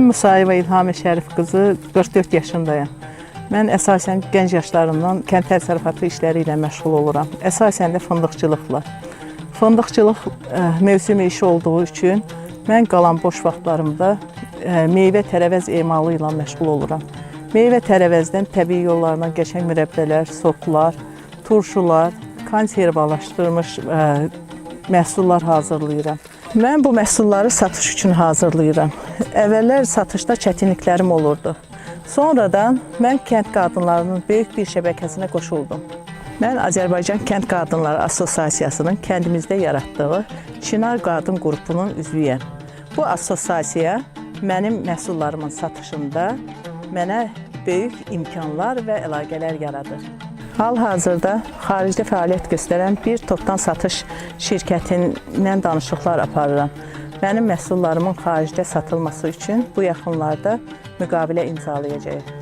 Musayeva İlhami Şərif qızı, 44 yaşındayım. Mən əsasən gənc yaşlarımdan kənd təsərrüfatı işləri ilə məşğul oluram. Əsasən də fındıqçılıqla. Fındıqçılıq mövsüm işi olduğu üçün mən qalan boş vaxtlarımda meyvə tərəvəz emalı ilə məşğul oluram. Meyvə tərəvəzdən təbii yollarla qəşəng mürəbbələr, soklar, turşular, konservalaşdırılmış məhsullar hazırlayıram. Mən bu məhsulları satış üçün hazırlayıram. Əvvəllər satışda çətinliklərim olurdu. Sonradan mən kənd qadınlarının böyük bir şəbəkəsinə qoşuldum. Mən Azərbaycan Kənd Qadınları Assosiasiyasının kəndimizdə yaratdığı Çinar Qadın qrupunun üzvüyəm. Bu assosiasiya mənim məhsullarımın satışında mənə böyük imkanlar və əlaqələr yaradır. Hal-hazırda xaricdə fəaliyyət göstərən bir topdan satış şirkətindən danışıqlar aparıram. Mənim məhsullarımın xaricdə satılması üçün bu yaxınlarda müqavilə imzalayacağıq.